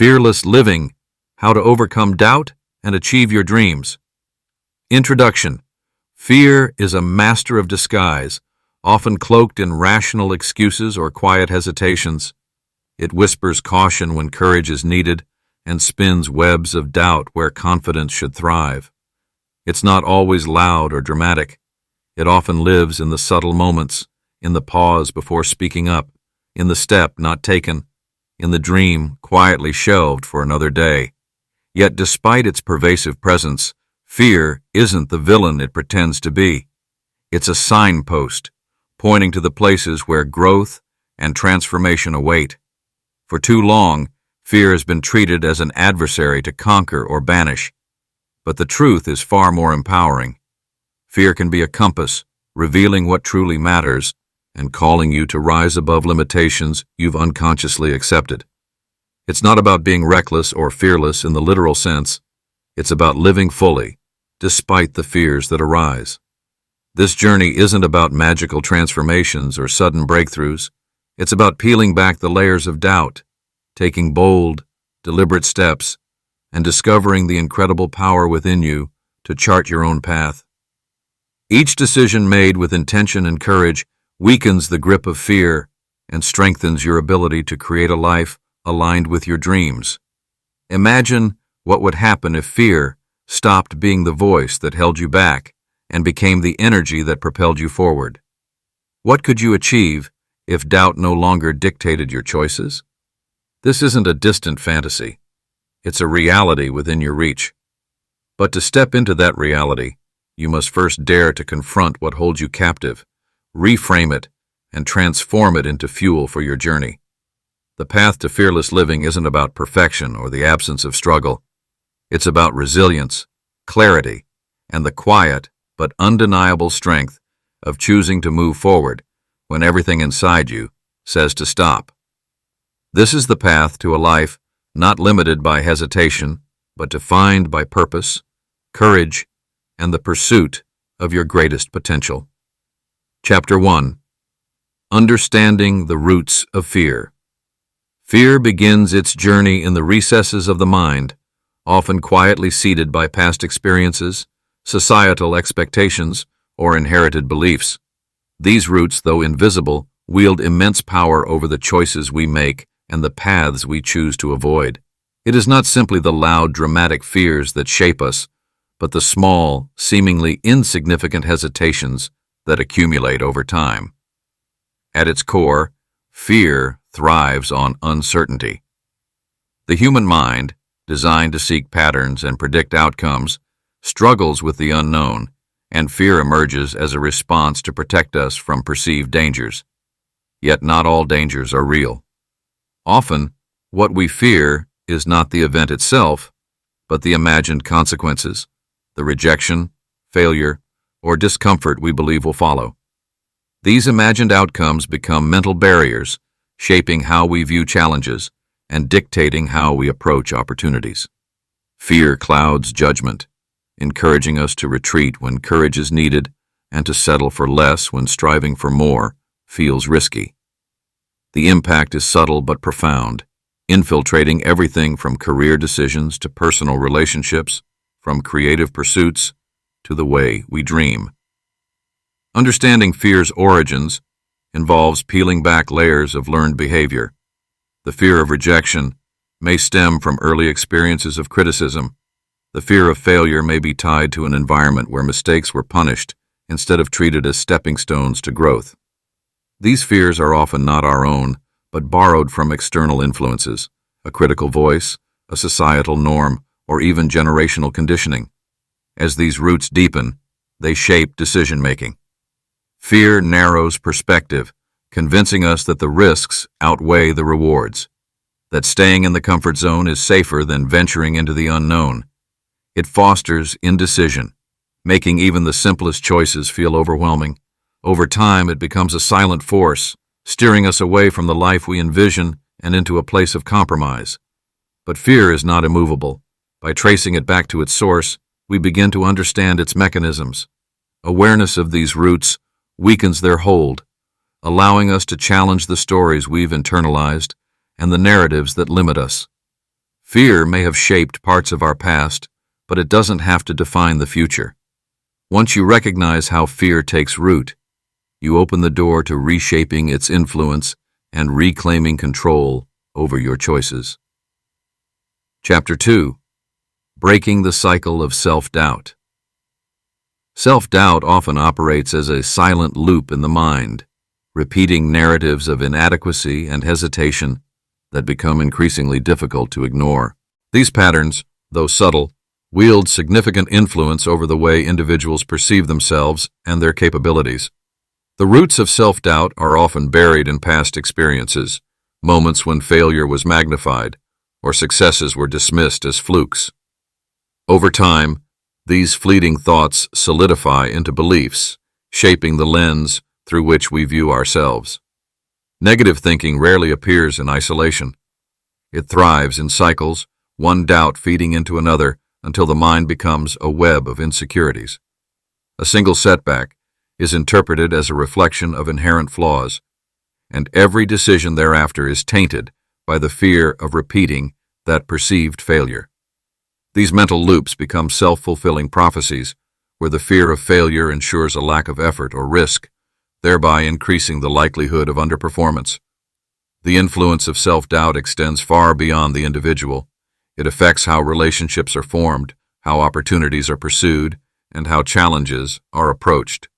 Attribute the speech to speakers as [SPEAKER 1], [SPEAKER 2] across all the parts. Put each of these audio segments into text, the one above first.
[SPEAKER 1] Fearless Living: How to Overcome Doubt and Achieve Your Dreams. Introduction. Fear is a master of disguise, often cloaked in rational excuses or quiet hesitations. It whispers caution when courage is needed and spins webs of doubt where confidence should thrive. It's not always loud or dramatic. It often lives in the subtle moments, in the pause before speaking up, in the step not taken, in the dream quietly shelved for another day. Yet despite its pervasive presence, fear isn't the villain it pretends to be. It's a signpost, pointing to the places where growth and transformation await. For too long, fear has been treated as an adversary to conquer or banish. But the truth is far more empowering. Fear can be a compass, revealing what truly matters and calling you to rise above limitations you've unconsciously accepted. It's not about being reckless or fearless in the literal sense. It's about living fully, despite the fears that arise. This journey isn't about magical transformations or sudden breakthroughs. It's about peeling back the layers of doubt, taking bold, deliberate steps, and discovering the incredible power within you to chart your own path. Each decision made with intention and courage weakens the grip of fear and strengthens your ability to create a life aligned with your dreams. Imagine what would happen if fear stopped being the voice that held you back and became the energy that propelled you forward. What could you achieve if doubt no longer dictated your choices? This isn't a distant fantasy. It's a reality within your reach. But to step into that reality, you must first dare to confront what holds you captive, reframe it, and transform it into fuel for your journey. The path to fearless living isn't about perfection or the absence of struggle. It's about resilience, clarity, and the quiet but undeniable strength of choosing to move forward when everything inside you says to stop. This is the path to a life not limited by hesitation, but defined by purpose, courage, and the pursuit of your greatest potential. Chapter 1. Understanding the Roots of Fear. Fear begins its journey in the recesses of the mind, often quietly seeded by past experiences, societal expectations, or inherited beliefs. These roots, though invisible, wield immense power over the choices we make and the paths we choose to avoid. It is not simply the loud, dramatic fears that shape us, but the small, seemingly insignificant hesitations that accumulate over time. At its core, fear thrives on uncertainty. The human mind, designed to seek patterns and predict outcomes, struggles with the unknown, and fear emerges as a response to protect us from perceived dangers. Yet not all dangers are real. Often, what we fear is not the event itself, but the imagined consequences, the rejection, failure, or discomfort we believe will follow. These imagined outcomes become mental barriers, shaping how we view challenges and dictating how we approach opportunities. Fear clouds judgment, encouraging us to retreat when courage is needed and to settle for less when striving for more feels risky. The impact is subtle but profound, infiltrating everything from career decisions to personal relationships, from creative pursuits to the way we dream. Understanding fear's origins involves peeling back layers of learned behavior. The fear of rejection may stem from early experiences of criticism. The fear of failure may be tied to an environment where mistakes were punished instead of treated as stepping stones to growth. These fears are often not our own, but borrowed from external influences, a critical voice, a societal norm, or even generational conditioning. As these roots deepen, they shape decision-making. Fear narrows perspective, convincing us that the risks outweigh the rewards, that staying in the comfort zone is safer than venturing into the unknown. It fosters indecision, making even the simplest choices feel overwhelming. Over time, it becomes a silent force, steering us away from the life we envision and into a place of compromise. But fear is not immovable. By tracing it back to its source, we begin to understand its mechanisms. Awareness of these roots weakens their hold, allowing us to challenge the stories we've internalized and the narratives that limit us. Fear may have shaped parts of our past, but it doesn't have to define the future. Once you recognize how fear takes root, you open the door to reshaping its influence and reclaiming control over your choices. Chapter 2. Breaking the Cycle of Self-Doubt. Self-doubt often operates as a silent loop in the mind, repeating narratives of inadequacy and hesitation that become increasingly difficult to ignore. These patterns, though subtle, wield significant influence over the way individuals perceive themselves and their capabilities. The roots of self-doubt are often buried in past experiences, moments when failure was magnified or successes were dismissed as flukes. Over time, these fleeting thoughts solidify into beliefs, shaping the lens through which we view ourselves. Negative thinking rarely appears in isolation. It thrives in cycles, one doubt feeding into another until the mind becomes a web of insecurities. A single setback is interpreted as a reflection of inherent flaws, and every decision thereafter is tainted by the fear of repeating that perceived failure. These mental loops become self-fulfilling prophecies, where the fear of failure ensures a lack of effort or risk, thereby increasing the likelihood of underperformance. The influence of self-doubt extends far beyond the individual. It affects how relationships are formed, how opportunities are pursued, and how challenges are approached.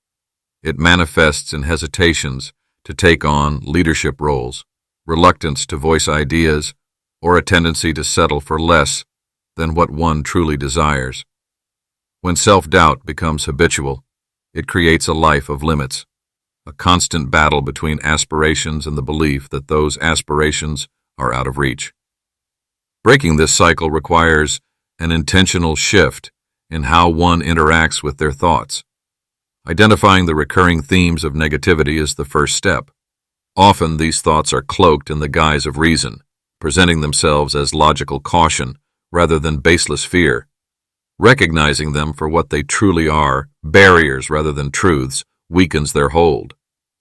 [SPEAKER 1] It manifests in hesitations to take on leadership roles, reluctance to voice ideas, or a tendency to settle for less than what one truly desires. When self-doubt becomes habitual, it creates a life of limits, a constant battle between aspirations and the belief that those aspirations are out of reach. Breaking this cycle requires an intentional shift in how one interacts with their thoughts. Identifying the recurring themes of negativity is the first step. Often these thoughts are cloaked in the guise of reason, presenting themselves as logical caution rather than baseless fear. Recognizing them for what they truly are, barriers rather than truths, weakens their hold.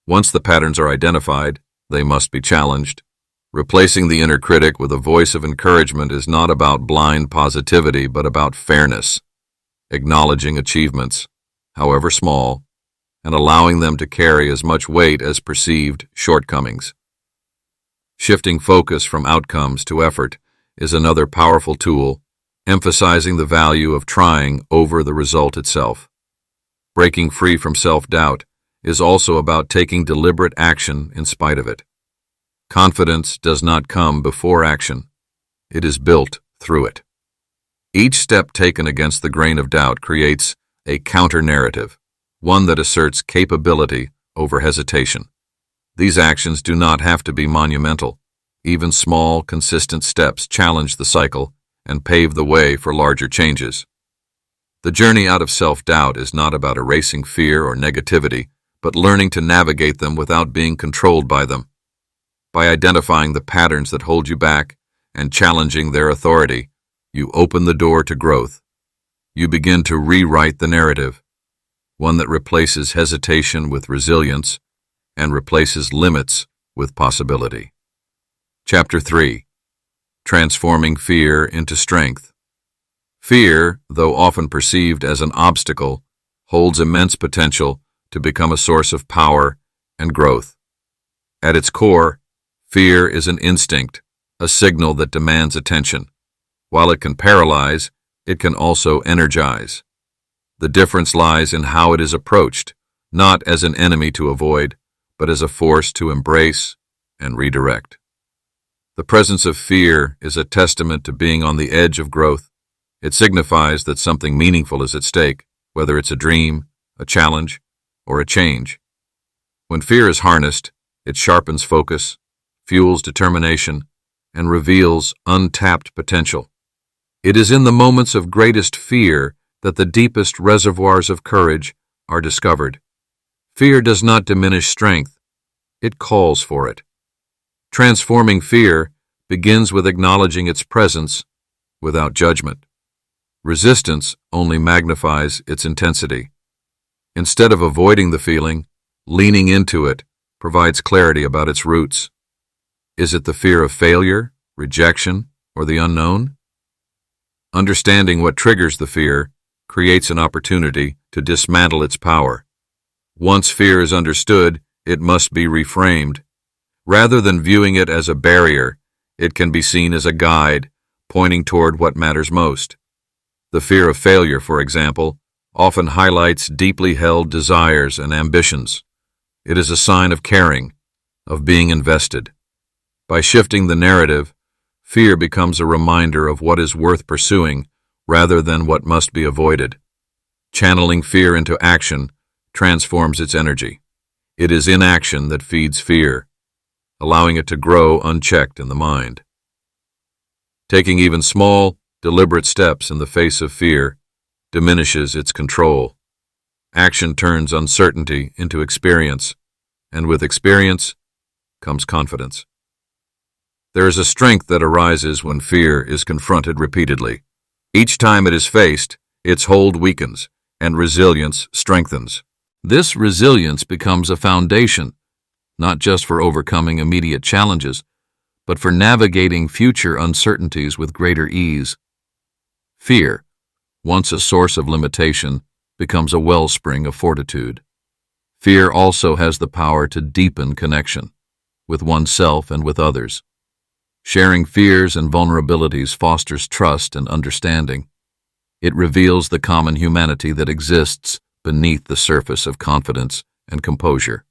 [SPEAKER 1] Once the patterns are identified, they must be challenged. Replacing the inner critic with a voice of encouragement is not about blind positivity, but about fairness, acknowledging achievements, however small, and allowing them to carry as much weight as perceived shortcomings. Shifting focus from outcomes to effort is another powerful tool, emphasizing the value of trying over the result itself. Breaking free from self-doubt is also about taking deliberate action in spite of it. Confidence does not come before action. It is built through it. Each step taken against the grain of doubt creates a counter-narrative, one that asserts capability over hesitation. These actions do not have to be monumental. Even small, consistent steps challenge the cycle and pave the way for larger changes. The journey out of self-doubt is not about erasing fear or negativity, but learning to navigate them without being controlled by them. By identifying the patterns that hold you back and challenging their authority, you open the door to growth. You begin to rewrite the narrative, one that replaces hesitation with resilience and replaces limits with possibility. Chapter 3. Transforming Fear into Strength. Fear, though often perceived as an obstacle, holds immense potential to become a source of power and growth. At its core, fear is an instinct, a signal that demands attention. While it can paralyze, it can also energize. The difference lies in how it is approached, not as an enemy to avoid, but as a force to embrace and redirect. The presence of fear is a testament to being on the edge of growth. It signifies that something meaningful is at stake, whether it's a dream, a challenge, or a change. When fear is harnessed, it sharpens focus, fuels determination, and reveals untapped potential. It is in the moments of greatest fear that the deepest reservoirs of courage are discovered. Fear does not diminish strength, it calls for it. Transforming fear begins with acknowledging its presence without judgment. Resistance only magnifies its intensity. Instead of avoiding the feeling, leaning into it provides clarity about its roots. Is it the fear of failure, rejection, or the unknown? Understanding what triggers the fear creates an opportunity to dismantle its power. Once fear is understood, it must be reframed. Rather than viewing it as a barrier, it can be seen as a guide, pointing toward what matters most. The fear of failure, for example, often highlights deeply held desires and ambitions. It is a sign of caring, of being invested. By shifting the narrative, fear becomes a reminder of what is worth pursuing rather than what must be avoided. Channeling fear into action transforms its energy. It is inaction that feeds fear, allowing it to grow unchecked in the mind. Taking even small, deliberate steps in the face of fear diminishes its control. Action turns uncertainty into experience, and with experience comes confidence. There is a strength that arises when fear is confronted repeatedly. Each time it is faced, its hold weakens, and resilience strengthens. This resilience becomes a foundation, not just for overcoming immediate challenges, but for navigating future uncertainties with greater ease. Fear, once a source of limitation, becomes a wellspring of fortitude. Fear also has the power to deepen connection with oneself and with others. Sharing fears and vulnerabilities fosters trust and understanding. It reveals the common humanity that exists beneath the surface of confidence and composure.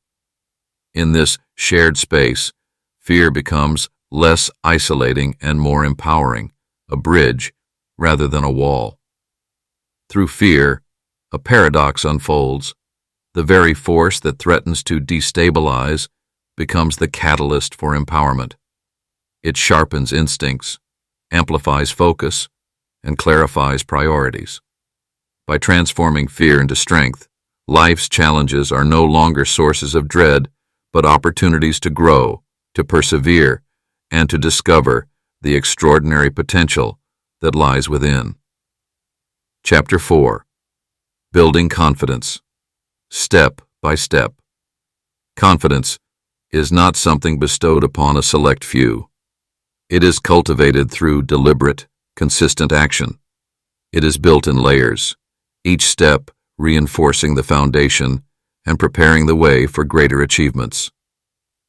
[SPEAKER 1] In this shared space, fear becomes less isolating and more empowering, a bridge rather than a wall. Through fear, a paradox unfolds. The very force that threatens to destabilize becomes the catalyst for empowerment. It sharpens instincts, amplifies focus, and clarifies priorities. By transforming fear into strength, life's challenges are no longer sources of dread, but opportunities to grow, to persevere, and to discover the extraordinary potential that lies within. Chapter 4. Building Confidence. Step by Step. Confidence is not something bestowed upon a select few. It is cultivated through deliberate, consistent action. It is built in layers, each step reinforcing the foundation and preparing the way for greater achievements.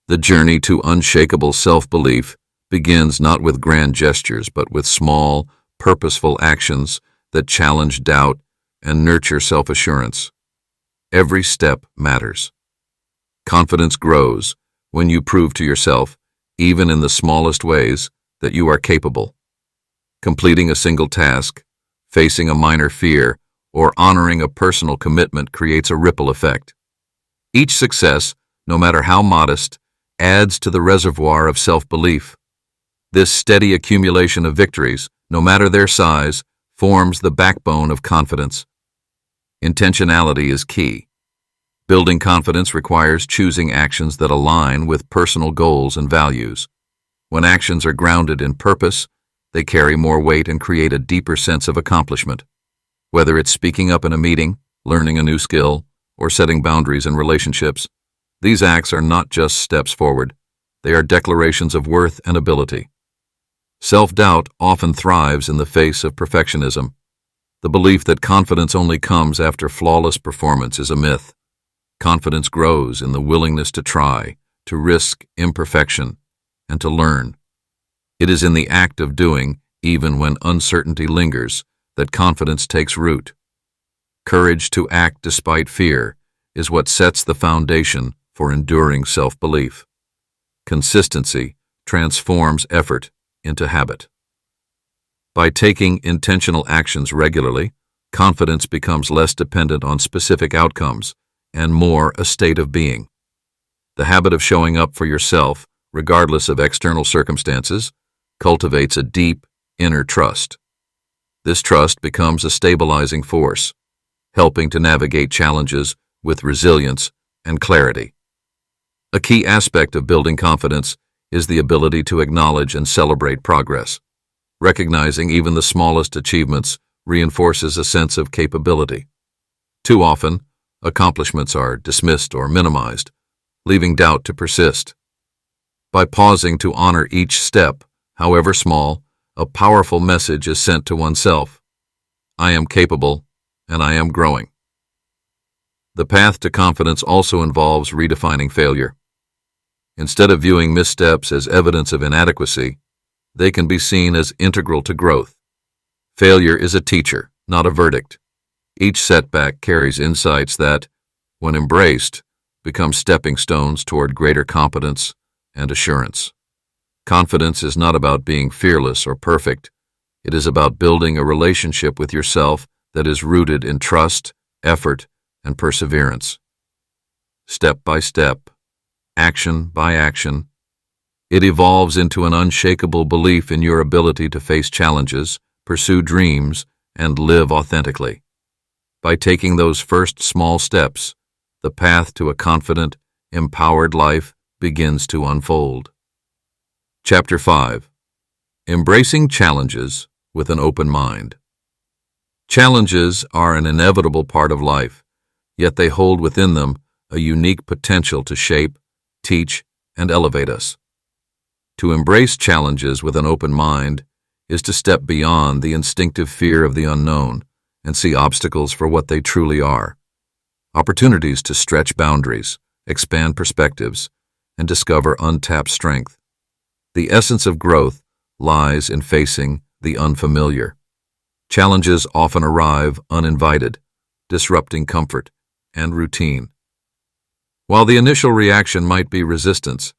[SPEAKER 1] The journey to unshakable self-belief begins not with grand gestures, but with small, purposeful actions that challenge doubt and nurture self-assurance. Every step matters. Confidence grows when you prove to yourself, even in the smallest ways, that you are capable. Completing a single task, facing a minor fear, or honoring a personal commitment creates a ripple effect. Each success, no matter how modest, adds to the reservoir of self-belief. This steady accumulation of victories, no matter their size, forms the backbone of confidence. Intentionality is key. Building confidence requires choosing actions that align with personal goals and values. When actions are grounded in purpose, they carry more weight and create a deeper sense of accomplishment. Whether it's speaking up in a meeting, learning a new skill, or setting boundaries in relationships, these acts are not just steps forward. They are declarations of worth and ability. Self-doubt often thrives in the face of perfectionism. The belief that confidence only comes after flawless performance is a myth. Confidence grows in the willingness to try, to risk imperfection, and to learn. It is in the act of doing, even when uncertainty lingers, that confidence takes root. Courage to act despite fear is what sets the foundation for enduring self-belief. Consistency transforms effort into habit. By taking intentional actions regularly, confidence becomes less dependent on specific outcomes and more a state of being. The habit of showing up for yourself, regardless of external circumstances, cultivates a deep inner trust. This trust becomes a stabilizing force, helping to navigate challenges with resilience and clarity. A key aspect of building confidence is the ability to acknowledge and celebrate progress. Recognizing even the smallest achievements reinforces a sense of capability. Too often, accomplishments are dismissed or minimized, leaving doubt to persist. By pausing to honor each step, however small, a powerful message is sent to oneself. I am capable, and I am growing. The path to confidence also involves redefining failure. Instead of viewing missteps as evidence of inadequacy, they can be seen as integral to growth. Failure is a teacher, not a verdict. Each setback carries insights that, when embraced, become stepping stones toward greater competence and assurance. Confidence is not about being fearless or perfect. It is about building a relationship with yourself that is rooted in trust, effort, and perseverance. Step by step, action by action, it evolves into an unshakable belief in your ability to face challenges, pursue dreams, and live authentically. By taking those first small steps, the path to a confident, empowered life begins to unfold. Chapter 5. Embracing Challenges with an Open Mind. Challenges are an inevitable part of life, yet they hold within them a unique potential to shape, teach, and elevate us. To embrace challenges with an open mind is to step beyond the instinctive fear of the unknown and see obstacles for what they truly are. Opportunities to stretch boundaries, expand perspectives, and discover untapped strength. The essence of growth lies in facing the unfamiliar. Challenges often arrive uninvited, disrupting comfort and routine. While the initial reaction might be resistance,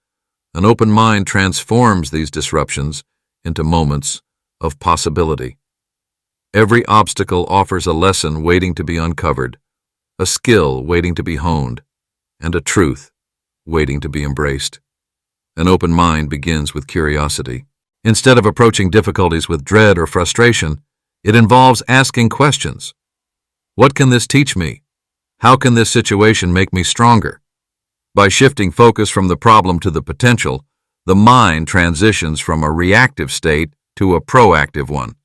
[SPEAKER 1] an open mind transforms these disruptions into moments of possibility. Every obstacle offers a lesson waiting to be uncovered, a skill waiting to be honed, and a truth waiting to be embraced. An open mind begins with curiosity. Instead of approaching difficulties with dread or frustration, it involves asking questions. What can this teach me? How can this situation make me stronger? By shifting focus from the problem to the potential, the mind transitions from a reactive state to a proactive one.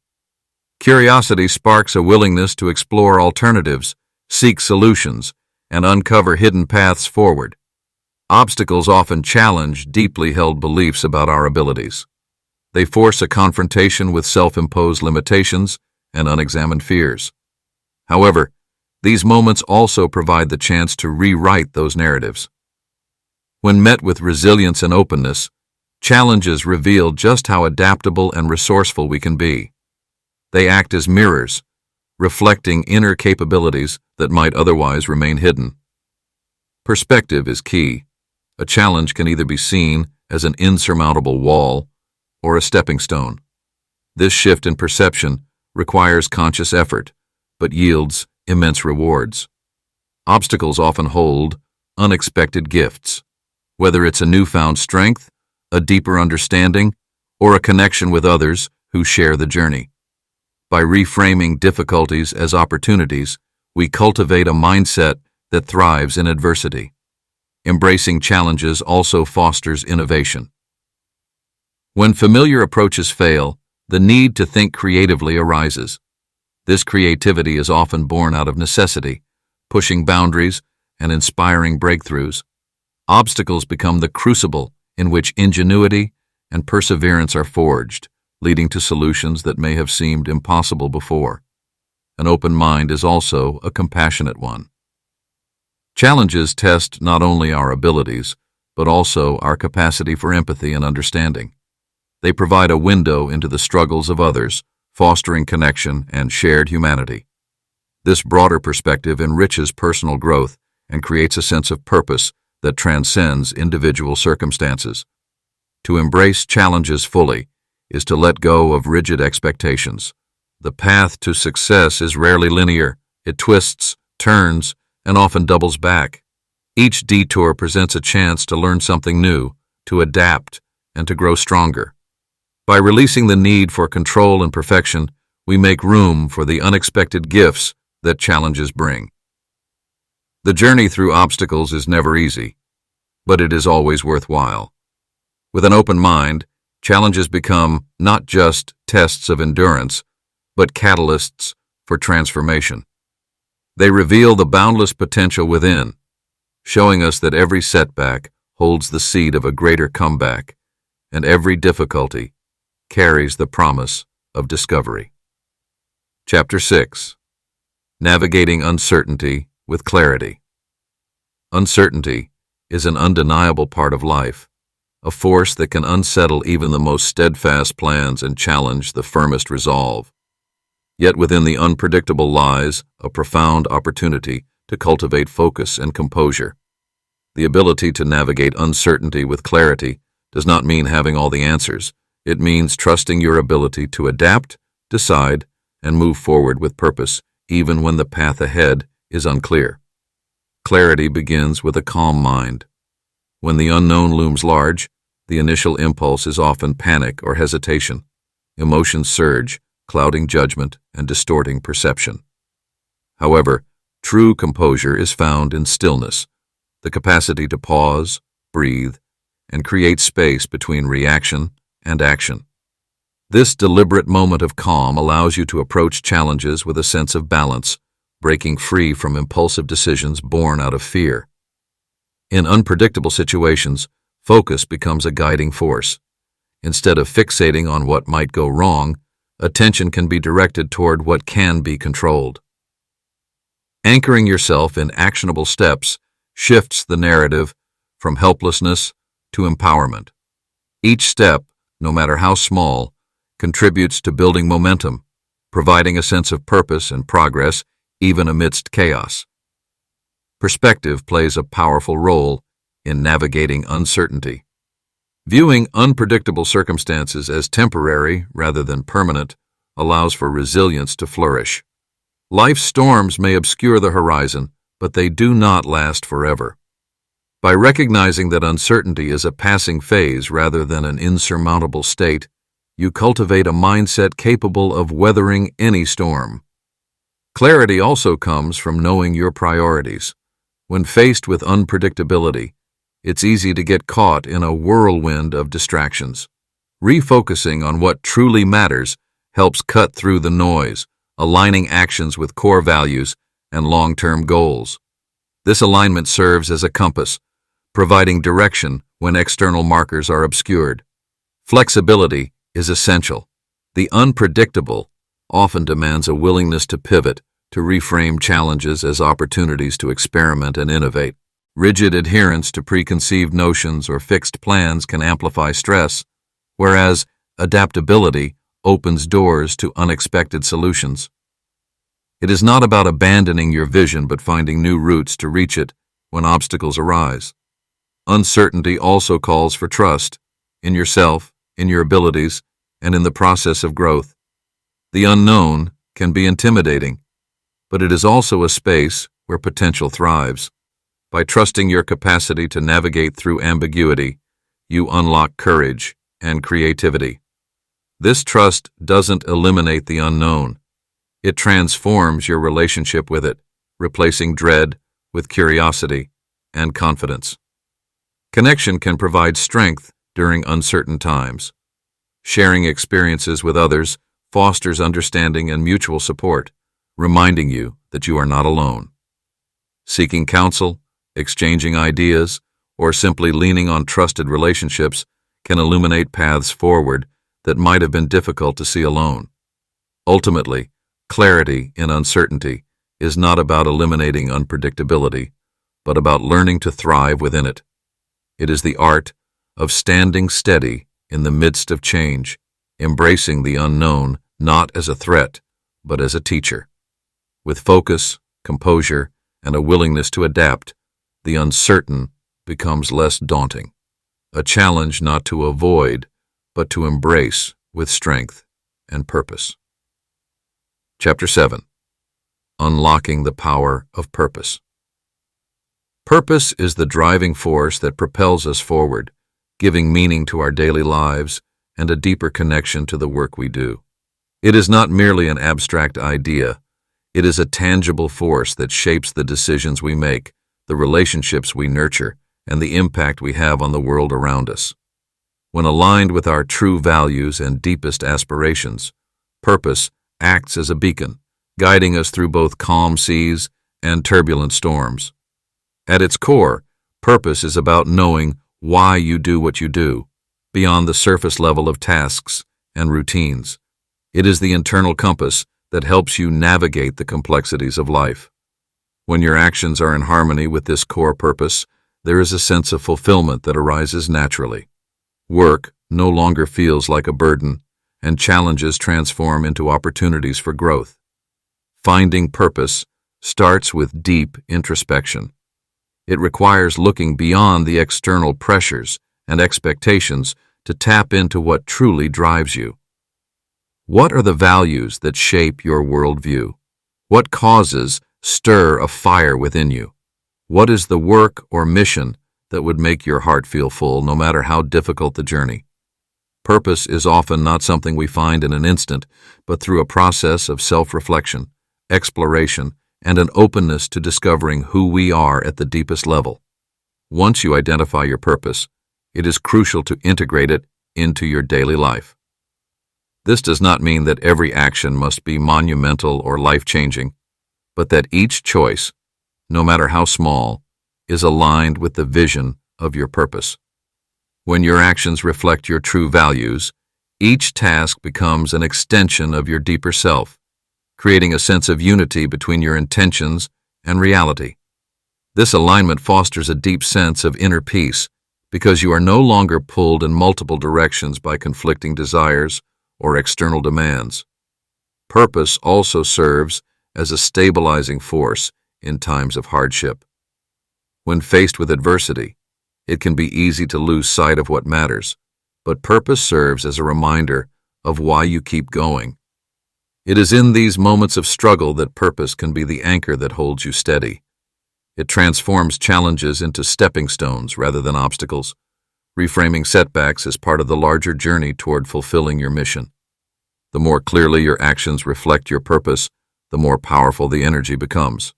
[SPEAKER 1] Curiosity sparks a willingness to explore alternatives, seek solutions, and uncover hidden paths forward. Obstacles often challenge deeply held beliefs about our abilities. They force a confrontation with self-imposed limitations and unexamined fears. However, these moments also provide the chance to rewrite those narratives. When met with resilience and openness, challenges reveal just how adaptable and resourceful we can be. They act as mirrors, reflecting inner capabilities that might otherwise remain hidden. Perspective is key. A challenge can either be seen as an insurmountable wall or a stepping stone. This shift in perception requires conscious effort, but yields immense rewards. Obstacles often hold unexpected gifts, whether it's a newfound strength, a deeper understanding, or a connection with others who share the journey. By reframing difficulties as opportunities, we cultivate a mindset that thrives in adversity. Embracing challenges also fosters innovation. When familiar approaches fail, the need to think creatively arises. This creativity is often born out of necessity, pushing boundaries and inspiring breakthroughs. Obstacles become the crucible in which ingenuity and perseverance are forged, leading to solutions that may have seemed impossible before. An open mind is also a compassionate one. Challenges test not only our abilities, but also our capacity for empathy and understanding. They provide a window into the struggles of others, fostering connection and shared humanity. This broader perspective enriches personal growth and creates a sense of purpose that transcends individual circumstances. To embrace challenges fully is to let go of rigid expectations. The path to success is rarely linear. It twists, turns, and often doubles back. Each detour presents a chance to learn something new, to adapt, and to grow stronger. By releasing the need for control and perfection, we make room for the unexpected gifts that challenges bring. The journey through obstacles is never easy, but it is always worthwhile. With an open mind, challenges become not just tests of endurance, but catalysts for transformation. They reveal the boundless potential within, showing us that every setback holds the seed of a greater comeback, and every difficulty carries the promise of discovery. Chapter 6. Navigating Uncertainty with Clarity. Uncertainty is an undeniable part of life, a force that can unsettle even the most steadfast plans and challenge the firmest resolve. Yet within the unpredictable lies a profound opportunity to cultivate focus and composure. The ability to navigate uncertainty with clarity does not mean having all the answers. It means trusting your ability to adapt, decide, and move forward with purpose, even when the path ahead is unclear. Clarity begins with a calm mind. When the unknown looms large, the initial impulse is often panic or hesitation. Emotions surge, clouding judgment and distorting perception. However, true composure is found in stillness, the capacity to pause, breathe, and create space between reaction and action. This deliberate moment of calm allows you to approach challenges with a sense of balance, breaking free from impulsive decisions born out of fear. In unpredictable situations, focus becomes a guiding force. Instead of fixating on what might go wrong, attention can be directed toward what can be controlled. Anchoring yourself in actionable steps shifts the narrative from helplessness to empowerment. Each step, no matter how small, contributes to building momentum, providing a sense of purpose and progress even amidst chaos. Perspective plays a powerful role in navigating uncertainty. Viewing unpredictable circumstances as temporary rather than permanent allows for resilience to flourish. Life's storms may obscure the horizon, but they do not last forever. By recognizing that uncertainty is a passing phase rather than an insurmountable state, you cultivate a mindset capable of weathering any storm. Clarity also comes from knowing your priorities. When faced with unpredictability, it's easy to get caught in a whirlwind of distractions. Refocusing on what truly matters helps cut through the noise, aligning actions with core values and long-term goals. This alignment serves as a compass, providing direction when external markers are obscured. Flexibility is essential. The unpredictable often demands a willingness to pivot, to reframe challenges as opportunities to experiment and innovate. Rigid adherence to preconceived notions or fixed plans can amplify stress, whereas adaptability opens doors to unexpected solutions. It is not about abandoning your vision but finding new routes to reach it when obstacles arise. Uncertainty also calls for trust in yourself, in your abilities, and in the process of growth. The unknown can be intimidating, but it is also a space where potential thrives. By trusting your capacity to navigate through ambiguity, you unlock courage and creativity. This trust doesn't eliminate the unknown. It transforms your relationship with it, replacing dread with curiosity and confidence. Connection can provide strength during uncertain times. Sharing experiences with others fosters understanding and mutual support, reminding you that you are not alone. Seeking counsel, exchanging ideas, or simply leaning on trusted relationships can illuminate paths forward that might have been difficult to see alone. Ultimately, clarity in uncertainty is not about eliminating unpredictability, but about learning to thrive within it. It is the art of standing steady in the midst of change, embracing the unknown not as a threat, but as a teacher. With focus, composure, and a willingness to adapt, the uncertain becomes less daunting, a challenge not to avoid, but to embrace with strength and purpose. Chapter 7. Unlocking the Power of Purpose. Purpose is the driving force that propels us forward, giving meaning to our daily lives and a deeper connection to the work we do. It is not merely an abstract idea. It is a tangible force that shapes the decisions we make, the relationships we nurture, and the impact we have on the world around us. When aligned with our true values and deepest aspirations, purpose acts as a beacon, guiding us through both calm seas and turbulent storms. At its core, purpose is about knowing why you do what you do, beyond the surface level of tasks and routines. It is the internal compass that helps you navigate the complexities of life. When your actions are in harmony with this core purpose, there is a sense of fulfillment that arises naturally. Work no longer feels like a burden, and challenges transform into opportunities for growth. Finding purpose starts with deep introspection. It requires looking beyond the external pressures and expectations to tap into what truly drives you. What are the values that shape your worldview? What causes stir a fire within you? What is the work or mission that would make your heart feel full, no matter how difficult the journey? Purpose is often not something we find in an instant, but through a process of self-reflection, exploration, and an openness to discovering who we are at the deepest level. Once you identify your purpose, it is crucial to integrate it into your daily life. This does not mean that every action must be monumental or life-changing, but that each choice, no matter how small, is aligned with the vision of your purpose. When your actions reflect your true values, each task becomes an extension of your deeper self, creating a sense of unity between your intentions and reality. This alignment fosters a deep sense of inner peace because you are no longer pulled in multiple directions by conflicting desires or external demands. Purpose also serves as a stabilizing force in times of hardship. When faced with adversity, it can be easy to lose sight of what matters, but purpose serves as a reminder of why you keep going. It is in these moments of struggle that purpose can be the anchor that holds you steady. It transforms challenges into stepping stones rather than obstacles, reframing setbacks as part of the larger journey toward fulfilling your mission. The more clearly your actions reflect your purpose, the more powerful the energy becomes.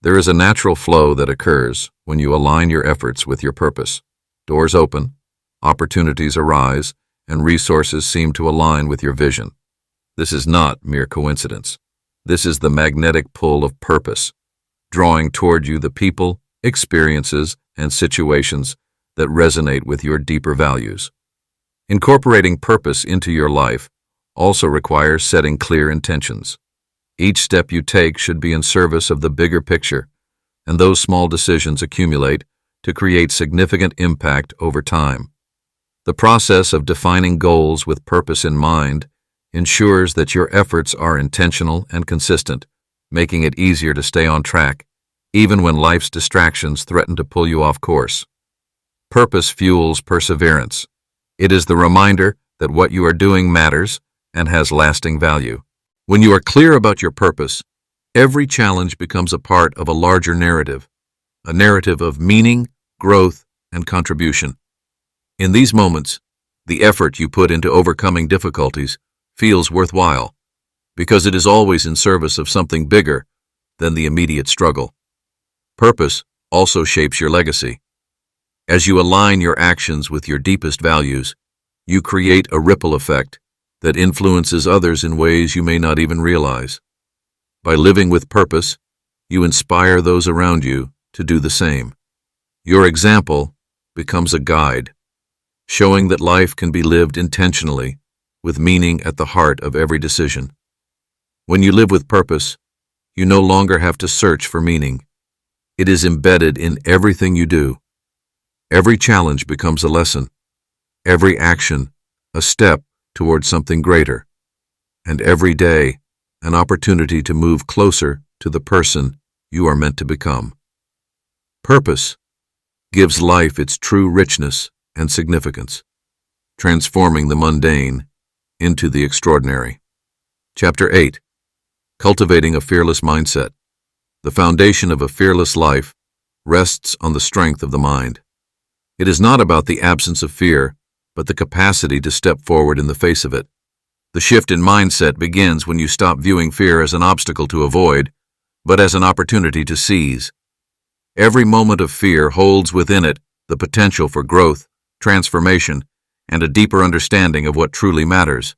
[SPEAKER 1] There is a natural flow that occurs when you align your efforts with your purpose. Doors open, opportunities arise, and resources seem to align with your vision. This is not mere coincidence. This is the magnetic pull of purpose, drawing toward you the people, experiences, and situations that resonate with your deeper values. Incorporating purpose into your life also requires setting clear intentions. Each step you take should be in service of the bigger picture, and those small decisions accumulate to create significant impact over time. The process of defining goals with purpose in mind ensures that your efforts are intentional and consistent, making it easier to stay on track, even when life's distractions threaten to pull you off course. Purpose fuels perseverance. It is the reminder that what you are doing matters and has lasting value. When you are clear about your purpose, every challenge becomes a part of a larger narrative, a narrative of meaning, growth, and contribution. In these moments, the effort you put into overcoming difficulties feels worthwhile, because it is always in service of something bigger than the immediate struggle. Purpose also shapes your legacy. As you align your actions with your deepest values, you create a ripple effect that influences others in ways you may not even realize. By living with purpose, you inspire those around you to do the same. Your example becomes a guide, showing that life can be lived intentionally, with meaning at the heart of every decision. When you live with purpose, you no longer have to search for meaning. It is embedded in everything you do. Every challenge becomes a lesson, every action a step towards something greater, and every day an opportunity to move closer to the person you are meant to become. Purpose gives life its true richness and significance, transforming the mundane into the extraordinary. Chapter 8. Cultivating a Fearless Mindset. The foundation of a fearless life rests on the strength of the mind. It is not about the absence of fear, but the capacity to step forward in the face of it. The shift in mindset begins when you stop viewing fear as an obstacle to avoid, but as an opportunity to seize. Every moment of fear holds within it the potential for growth, transformation, and a deeper understanding of what truly matters.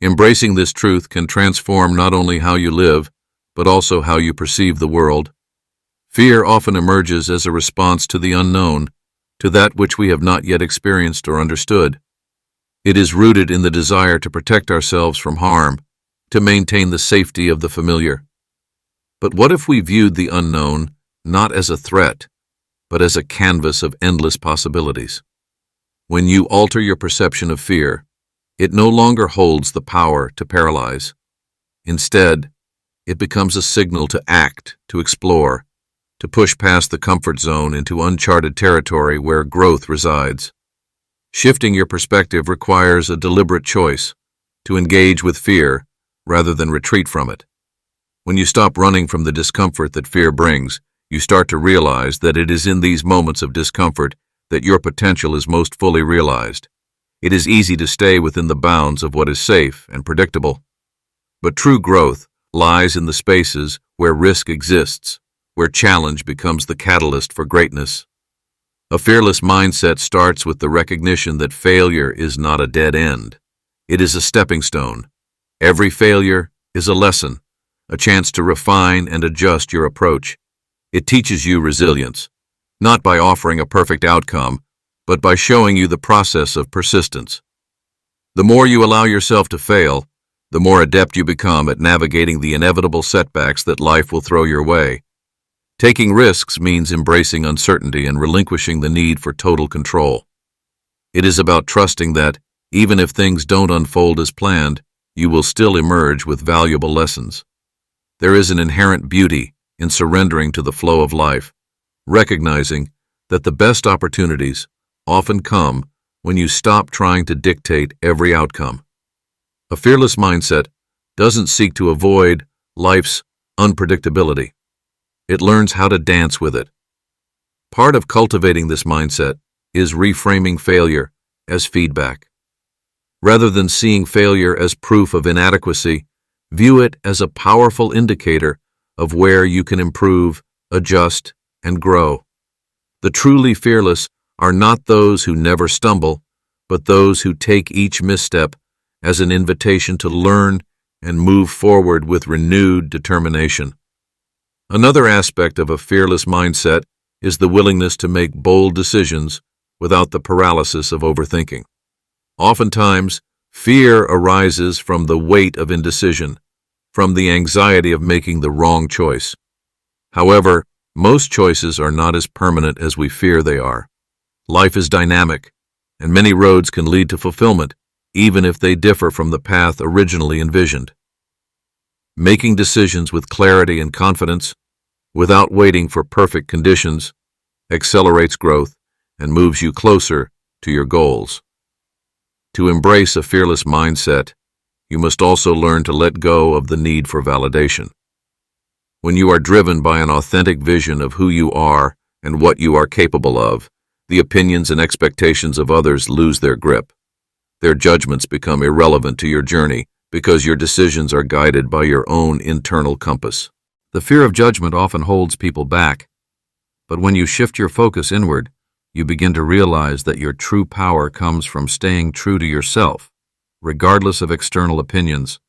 [SPEAKER 1] Embracing this truth can transform not only how you live, but also how you perceive the world. Fear often emerges as a response to the unknown, to that which we have not yet experienced or understood. It is rooted in the desire to protect ourselves from harm, to maintain the safety of the familiar. But what if we viewed the unknown not as a threat, but as a canvas of endless possibilities? When you alter your perception of fear, it no longer holds the power to paralyze. Instead, it becomes a signal to act, to explore, to push past the comfort zone into uncharted territory where growth resides. Shifting your perspective requires a deliberate choice to engage with fear rather than retreat from it. When you stop running from the discomfort that fear brings, you start to realize that it is in these moments of discomfort that your potential is most fully realized. It is easy to stay within the bounds of what is safe and predictable. But true growth lies in the spaces where risk exists, where challenge becomes the catalyst for greatness. A fearless mindset starts with the recognition that failure is not a dead end. It is a stepping stone. Every failure is a lesson, a chance to refine and adjust your approach. It teaches you resilience, not by offering a perfect outcome, but by showing you the process of persistence. The more you allow yourself to fail, the more adept you become at navigating the inevitable setbacks that life will throw your way. Taking risks means embracing uncertainty and relinquishing the need for total control. It is about trusting that, even if things don't unfold as planned, you will still emerge with valuable lessons. There is an inherent beauty in surrendering to the flow of life, recognizing that the best opportunities often come when you stop trying to dictate every outcome. A fearless mindset doesn't seek to avoid life's unpredictability. It learns how to dance with it. Part of cultivating this mindset is reframing failure as feedback. Rather than seeing failure as proof of inadequacy, view it as a powerful indicator of where you can improve, adjust, and grow. The truly fearless are not those who never stumble, but those who take each misstep as an invitation to learn and move forward with renewed determination. Another aspect of a fearless mindset is the willingness to make bold decisions without the paralysis of overthinking. Oftentimes, fear arises from the weight of indecision, from the anxiety of making the wrong choice. However, most choices are not as permanent as we fear they are. Life is dynamic, and many roads can lead to fulfillment, even if they differ from the path originally envisioned. Making decisions with clarity and confidence, without waiting for perfect conditions, accelerates growth and moves you closer to your goals. To embrace a fearless mindset, you must also learn to let go of the need for validation. When you are driven by an authentic vision of who you are and what you are capable of, the opinions and expectations of others lose their grip. Their judgments become irrelevant to your journey because your decisions are guided by your own internal compass. The fear of judgment often holds people back, but when you shift your focus inward, you begin to realize that your true power comes from staying true to yourself, regardless of external opinions.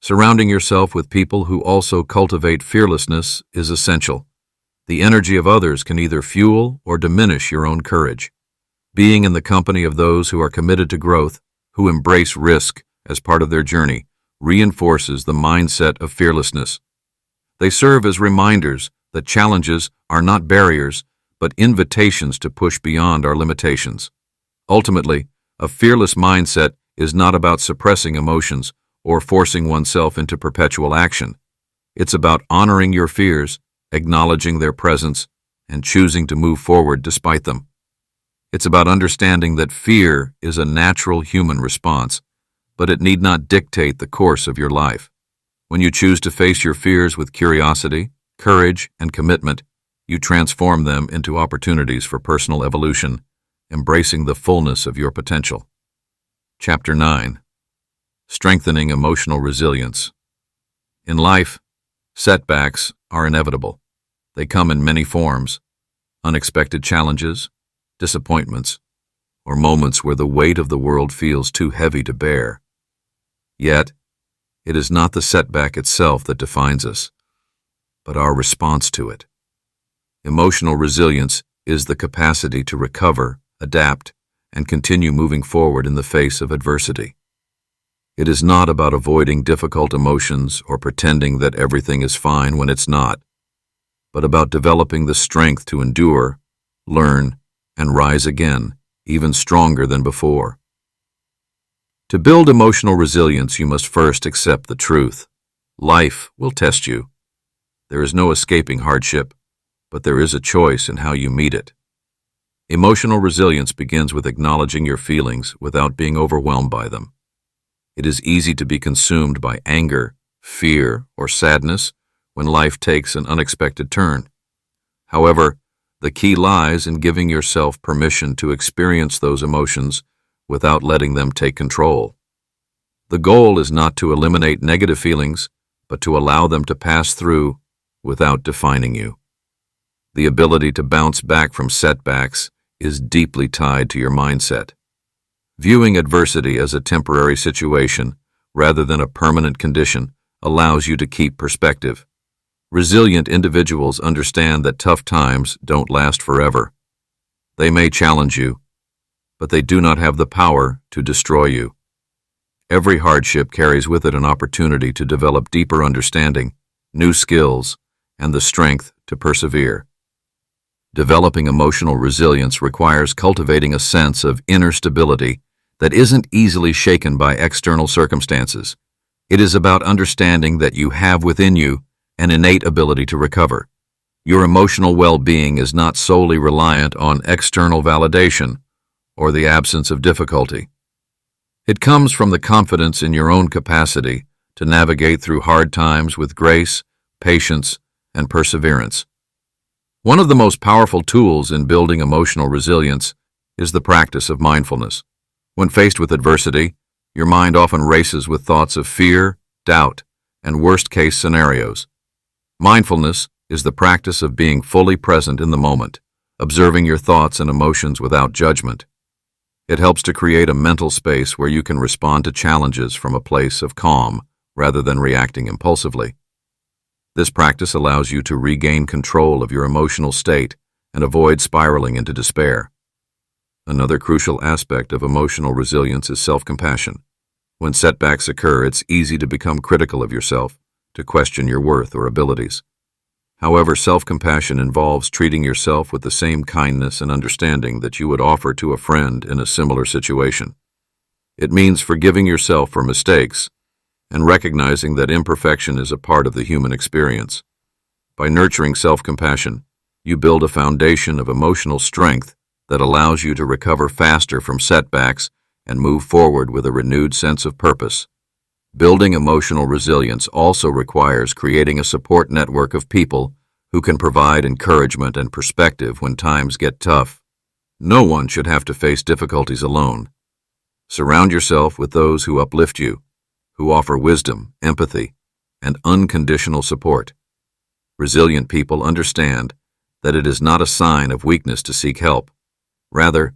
[SPEAKER 1] Surrounding yourself with people who also cultivate fearlessness is essential. The energy of others can either fuel or diminish your own courage. Being in the company of those who are committed to growth, who embrace risk as part of their journey, reinforces the mindset of fearlessness. They serve as reminders that challenges are not barriers, but invitations to push beyond our limitations. Ultimately, a fearless mindset is not about suppressing emotions or forcing oneself into perpetual action. It's about honoring your fears, acknowledging their presence, and choosing to move forward despite them. It's about understanding that fear is a natural human response, but it need not dictate the course of your life. When you choose to face your fears with curiosity, courage, and commitment, you transform them into opportunities for personal evolution, embracing the fullness of your potential. Chapter 9. Strengthening Emotional Resilience. In life, setbacks are inevitable. They come in many forms: unexpected challenges, disappointments, or moments where the weight of the world feels too heavy to bear. Yet, it is not the setback itself that defines us, but our response to it. Emotional resilience is the capacity to recover, adapt, and continue moving forward in the face of adversity. It is not about avoiding difficult emotions or pretending that everything is fine when it's not, but about developing the strength to endure, learn, and rise again, even stronger than before. To build emotional resilience, you must first accept the truth. Life will test you. There is no escaping hardship, but there is a choice in how you meet it. Emotional resilience begins with acknowledging your feelings without being overwhelmed by them. It is easy to be consumed by anger, fear, or sadness when life takes an unexpected turn. However, the key lies in giving yourself permission to experience those emotions without letting them take control. The goal is not to eliminate negative feelings, but to allow them to pass through without defining you. The ability to bounce back from setbacks is deeply tied to your mindset. Viewing adversity as a temporary situation rather than a permanent condition allows you to keep perspective. Resilient individuals understand that tough times don't last forever. They may challenge you, but they do not have the power to destroy you. Every hardship carries with it an opportunity to develop deeper understanding, new skills, and the strength to persevere. Developing emotional resilience requires cultivating a sense of inner stability that isn't easily shaken by external circumstances. It is about understanding that you have within you an innate ability to recover. Your emotional well-being is not solely reliant on external validation or the absence of difficulty. It comes from the confidence in your own capacity to navigate through hard times with grace, patience, and perseverance. One of the most powerful tools in building emotional resilience is the practice of mindfulness. When faced with adversity, your mind often races with thoughts of fear, doubt, and worst-case scenarios. Mindfulness is the practice of being fully present in the moment, observing your thoughts and emotions without judgment. It helps to create a mental space where you can respond to challenges from a place of calm rather than reacting impulsively. This practice allows you to regain control of your emotional state and avoid spiraling into despair. Another crucial aspect of emotional resilience is self-compassion. When setbacks occur, it's easy to become critical of yourself, to question your worth or abilities. However, self-compassion involves treating yourself with the same kindness and understanding that you would offer to a friend in a similar situation. It means forgiving yourself for mistakes and recognizing that imperfection is a part of the human experience. By nurturing self-compassion, you build a foundation of emotional strength that allows you to recover faster from setbacks and move forward with a renewed sense of purpose. Building emotional resilience also requires creating a support network of people who can provide encouragement and perspective when times get tough. No one should have to face difficulties alone. Surround yourself with those who uplift you, who offer wisdom, empathy, and unconditional support. Resilient people understand that it is not a sign of weakness to seek help. Rather,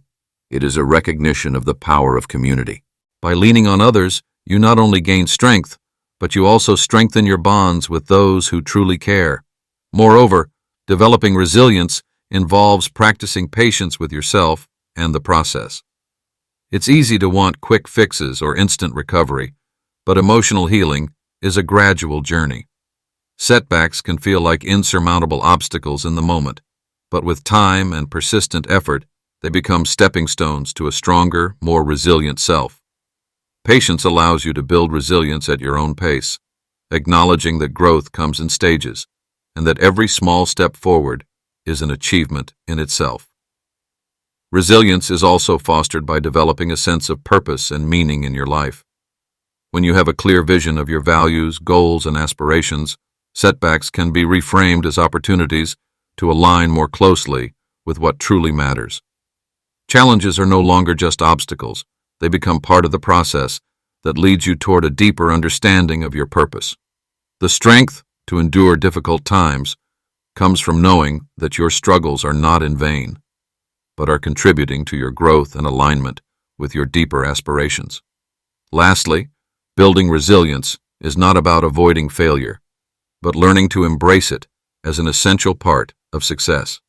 [SPEAKER 1] it is a recognition of the power of community. By leaning on others, you not only gain strength, but you also strengthen your bonds with those who truly care. Moreover, developing resilience involves practicing patience with yourself and the process. It's easy to want quick fixes or instant recovery, but emotional healing is a gradual journey. Setbacks can feel like insurmountable obstacles in the moment, but with time and persistent effort, they become stepping stones to a stronger, more resilient self. Patience allows you to build resilience at your own pace, acknowledging that growth comes in stages, and that every small step forward is an achievement in itself. Resilience is also fostered by developing a sense of purpose and meaning in your life. When you have a clear vision of your values, goals, and aspirations, setbacks can be reframed as opportunities to align more closely with what truly matters. Challenges are no longer just obstacles. They become part of the process that leads you toward a deeper understanding of your purpose. The strength to endure difficult times comes from knowing that your struggles are not in vain, but are contributing to your growth and alignment with your deeper aspirations. Lastly, building resilience is not about avoiding failure, but learning to embrace it as an essential part of success.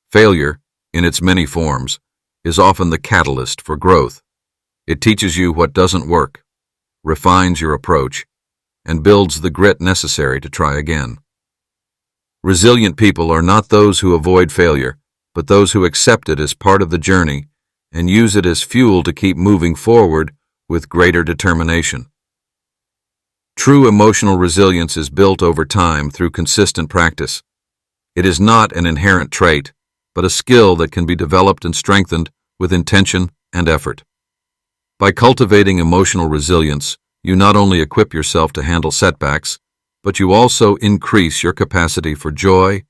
[SPEAKER 1] Failure, in its many forms, is often the catalyst for growth. It teaches you what doesn't work, refines your approach, and builds the grit necessary to try again. Resilient people are not those who avoid failure, but those who accept it as part of the journey and use it as fuel to keep moving forward with greater determination. True emotional resilience is built over time through consistent practice. It is not an inherent trait, but a skill that can be developed and strengthened with intention and effort. By cultivating emotional resilience, you not only equip yourself to handle setbacks, but you also increase your capacity for joy,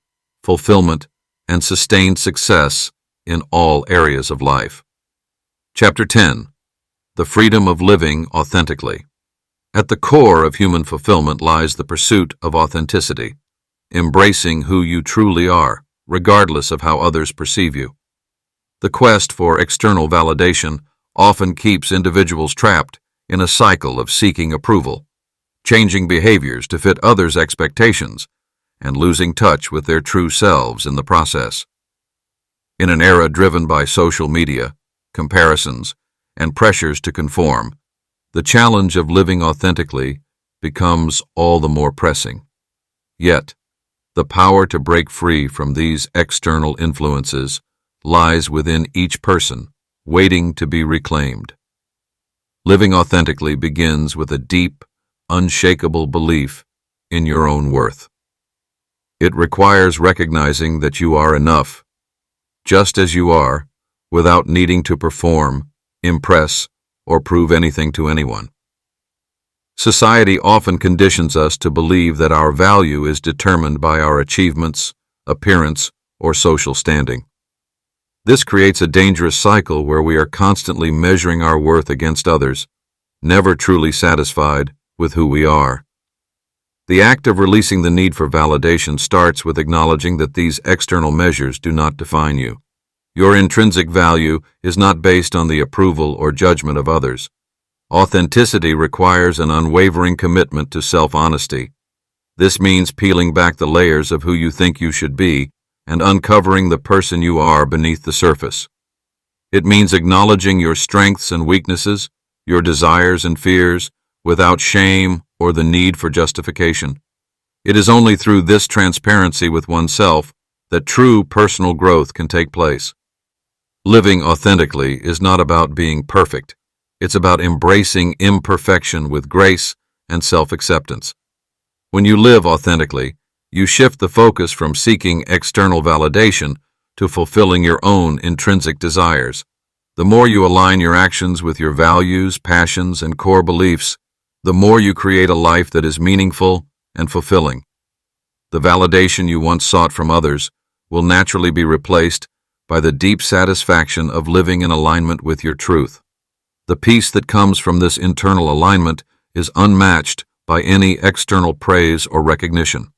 [SPEAKER 1] fulfillment, and sustained success in all areas of life. Chapter 10. The Freedom of Living Authentically. At the core of human fulfillment lies the pursuit of authenticity, embracing who you truly are, regardless of how others perceive you. The quest for external validation often keeps individuals trapped in a cycle of seeking approval, changing behaviors to fit others' expectations, and losing touch with their true selves in the process. In an era driven by social media, comparisons, and pressures to conform, the challenge of living authentically becomes all the more pressing. Yet, the power to break free from these external influences lies within each person, waiting to be reclaimed. Living authentically begins with a deep, unshakable belief in your own worth. It requires recognizing that you are enough, just as you are, without needing to perform, impress, or prove anything to anyone. Society often conditions us to believe that our value is determined by our achievements, appearance, or social standing. This creates a dangerous cycle where we are constantly measuring our worth against others, never truly satisfied with who we are. The act of releasing the need for validation starts with acknowledging that these external measures do not define you. Your intrinsic value is not based on the approval or judgment of others. Authenticity requires an unwavering commitment to self-honesty. This means peeling back the layers of who you think you should be and uncovering the person you are beneath the surface. It means acknowledging your strengths and weaknesses, your desires and fears, without shame or the need for justification. It is only through this transparency with oneself that true personal growth can take place. Living authentically is not about being perfect. It's about embracing imperfection with grace and self-acceptance. When you live authentically, you shift the focus from seeking external validation to fulfilling your own intrinsic desires. The more you align your actions with your values, passions, and core beliefs, the more you create a life that is meaningful and fulfilling. The validation you once sought from others will naturally be replaced by the deep satisfaction of living in alignment with your truth. The peace that comes from this internal alignment is unmatched by any external praise or recognition.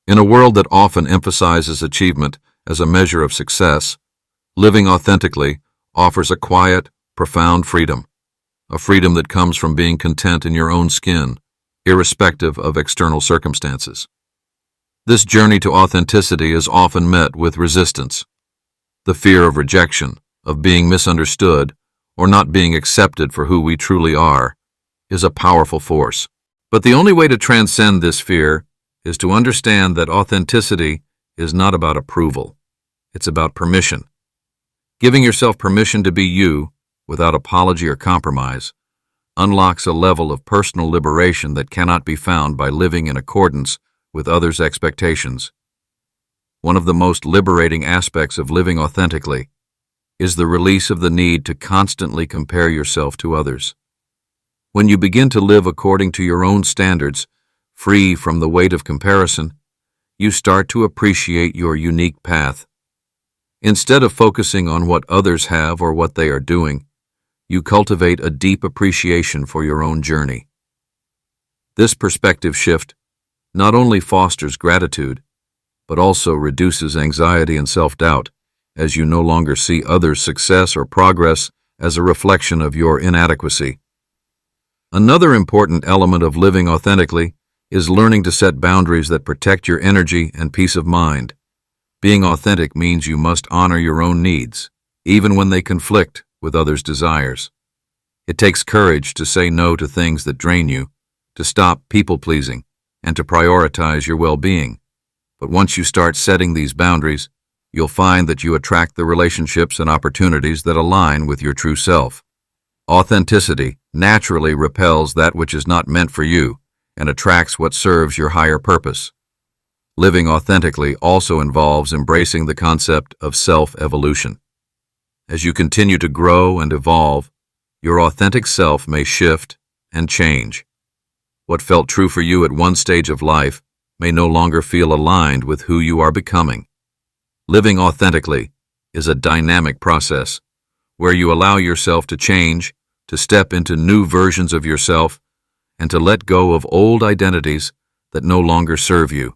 [SPEAKER 1] In a world that often emphasizes achievement as a measure of success, living authentically offers a quiet, profound freedom, a freedom that comes from being content in your own skin, irrespective of external circumstances. This journey to authenticity is often met with resistance. The fear of rejection, of being misunderstood, or not being accepted for who we truly are, is a powerful force. But the only way to transcend this fear is to understand that authenticity is not about approval. It's about permission. Giving yourself permission to be you, without apology or compromise, unlocks a level of personal liberation that cannot be found by living in accordance with others' expectations. One of the most liberating aspects of living authentically is the release of the need to constantly compare yourself to others. When you begin to live according to your own standards, free from the weight of comparison, you start to appreciate your unique path. Instead of focusing on what others have or what they are doing, you cultivate a deep appreciation for your own journey. This perspective shift not only fosters gratitude, but also reduces anxiety and self-doubt, as you no longer see others' success or progress as a reflection of your inadequacy. Another important element of living authentically is learning to set boundaries that protect your energy and peace of mind. Being authentic means you must honor your own needs. even when they conflict with others' desires. It takes courage to say no to things that drain you, to stop people-pleasing, and to prioritize your well-being. But once you start setting these boundaries, you'll find that you attract the relationships and opportunities that align with your true self. Authenticity naturally repels that which is not meant for you and attracts what serves your higher purpose. Living authentically also involves embracing the concept of self-evolution. As you continue to grow and evolve, your authentic self may shift and change. What felt true for you at one stage of life may no longer feel aligned with who you are becoming. Living authentically is a dynamic process where you allow yourself to change, to step into new versions of yourself, and to let go of old identities that no longer serve you.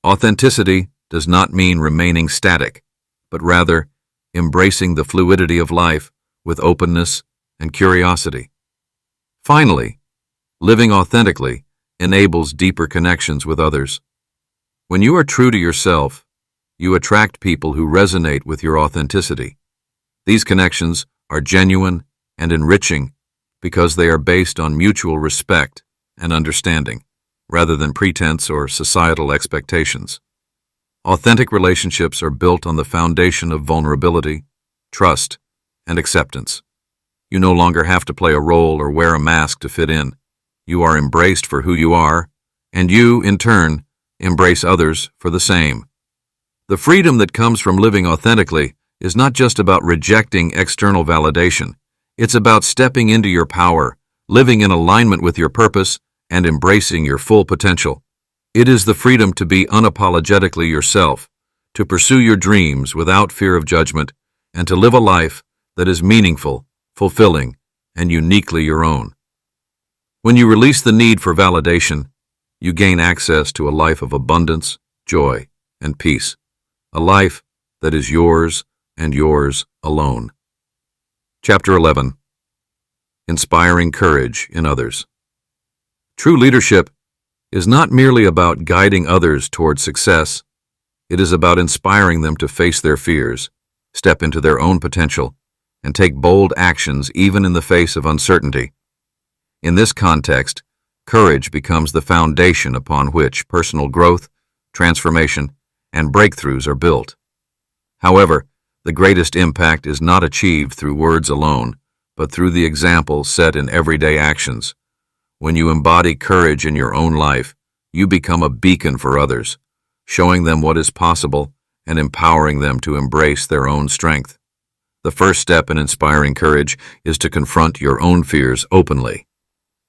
[SPEAKER 1] Authenticity does not mean remaining static, but rather embracing the fluidity of life with openness and curiosity. Finally, living authentically enables deeper connections with others. When you are true to yourself, you attract people who resonate with your authenticity. These connections are genuine and enriching because they are based on mutual respect and understanding, rather than pretense or societal expectations. Authentic relationships are built on the foundation of vulnerability, trust, and acceptance. You no longer have to play a role or wear a mask to fit in. You are embraced for who you are, and you, in turn, embrace others for the same. The freedom that comes from living authentically is not just about rejecting external validation. It's about stepping into your power, living in alignment with your purpose, and embracing your full potential. It is the freedom to be unapologetically yourself, to pursue your dreams without fear of judgment, and to live a life that is meaningful, fulfilling, and uniquely your own. When you release the need for validation, you gain access to a life of abundance, joy, and peace, a life that is yours and yours alone. Chapter 11. Inspiring Courage in Others. True leadership is not merely about guiding others toward success. It is about inspiring them to face their fears, step into their own potential, and take bold actions even in the face of uncertainty. In this context, courage becomes the foundation upon which personal growth, transformation, and breakthroughs are built. However, the greatest impact is not achieved through words alone, but through the example set in everyday actions. When you embody courage in your own life, you become a beacon for others, showing them what is possible and empowering them to embrace their own strength. The first step in inspiring courage is to confront your own fears openly.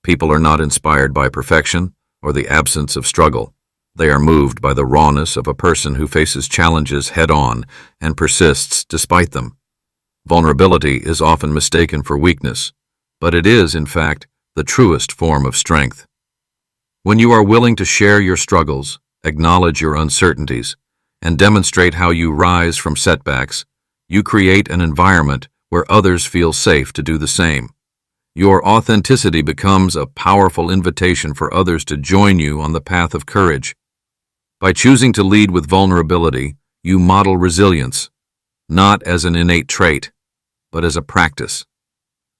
[SPEAKER 1] People are not inspired by perfection or the absence of struggle. They are moved by the rawness of a person who faces challenges head-on and persists despite them. Vulnerability is often mistaken for weakness, but it is, in fact, the truest form of strength. When you are willing to share your struggles, acknowledge your uncertainties, and demonstrate how you rise from setbacks, you create an environment where others feel safe to do the same. Your authenticity becomes a powerful invitation for others to join you on the path of courage. By choosing to lead with vulnerability, you model resilience, not as an innate trait, but as a practice.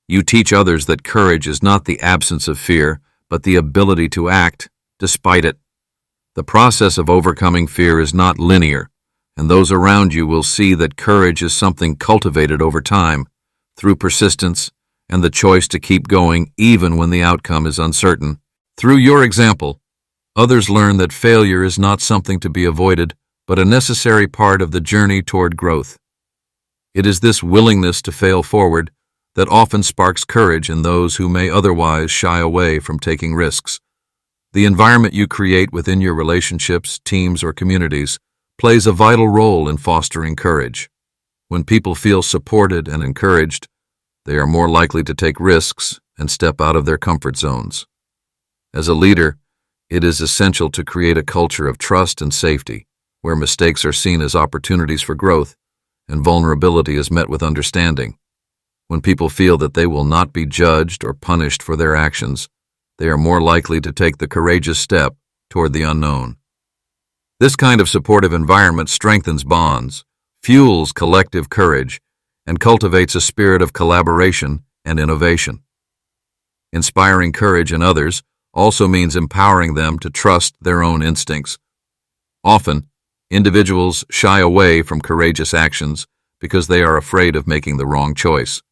[SPEAKER 1] You teach others that courage is not the absence of fear, but the ability to act despite it. The process of overcoming fear is not linear, and those around you will see that courage is something cultivated over time, through persistence and the choice to keep going even when the outcome is uncertain. Through your example, others learn that failure is not something to be avoided, but a necessary part of the journey toward growth. It is this willingness to fail forward that often sparks courage in those who may otherwise shy away from taking risks. The environment you create within your relationships, teams, or communities plays a vital role in fostering courage. When people feel supported and encouraged, they are more likely to take risks and step out of their comfort zones. As a leader, it is essential to create a culture of trust and safety, where mistakes are seen as opportunities for growth and vulnerability is met with understanding. When people feel that they will not be judged or punished for their actions, they are more likely to take the courageous step toward the unknown. This kind of supportive environment strengthens bonds, fuels collective courage, and cultivates a spirit of collaboration and innovation. Inspiring courage in others also means empowering them to trust their own instincts. Often, individuals shy away from courageous actions because they are afraid of making the wrong choice.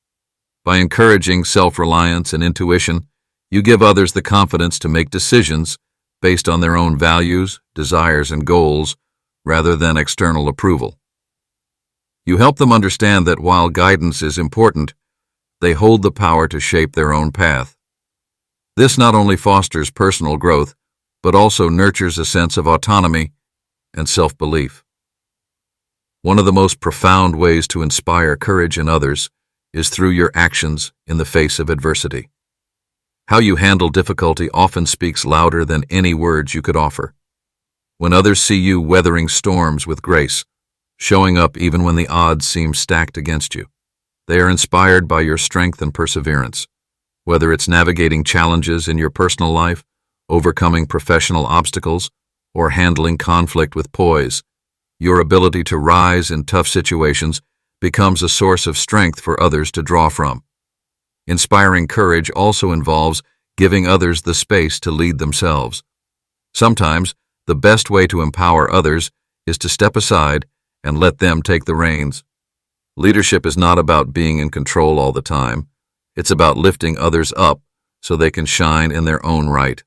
[SPEAKER 1] By encouraging self-reliance and intuition, you give others the confidence to make decisions based on their own values, desires, and goals, rather than external approval. You help them understand that while guidance is important, they hold the power to shape their own path. This not only fosters personal growth, but also nurtures a sense of autonomy and self-belief. One of the most profound ways to inspire courage in others is through your actions in the face of adversity. How you handle difficulty often speaks louder than any words you could offer. When others see you weathering storms with grace, showing up even when the odds seem stacked against you, they are inspired by your strength and perseverance. Whether it's navigating challenges in your personal life, overcoming professional obstacles, or handling conflict with poise, your ability to rise in tough situations becomes a source of strength for others to draw from. Inspiring courage also involves giving others the space to lead themselves. Sometimes, the best way to empower others is to step aside and let them take the reins. Leadership is not about being in control all the time. It's about lifting others up so they can shine in their own right.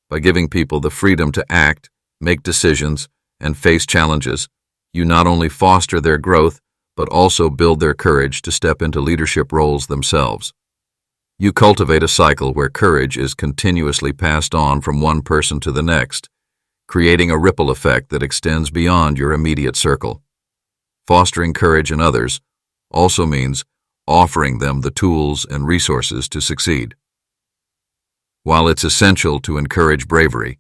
[SPEAKER 1] By giving people the freedom to act, make decisions, and face challenges, you not only foster their growth, but also build their courage to step into leadership roles themselves. You cultivate a cycle where courage is continuously passed on from one person to the next, creating a ripple effect that extends beyond your immediate circle. Fostering courage in others also means offering them the tools and resources to succeed. While it's essential to encourage bravery,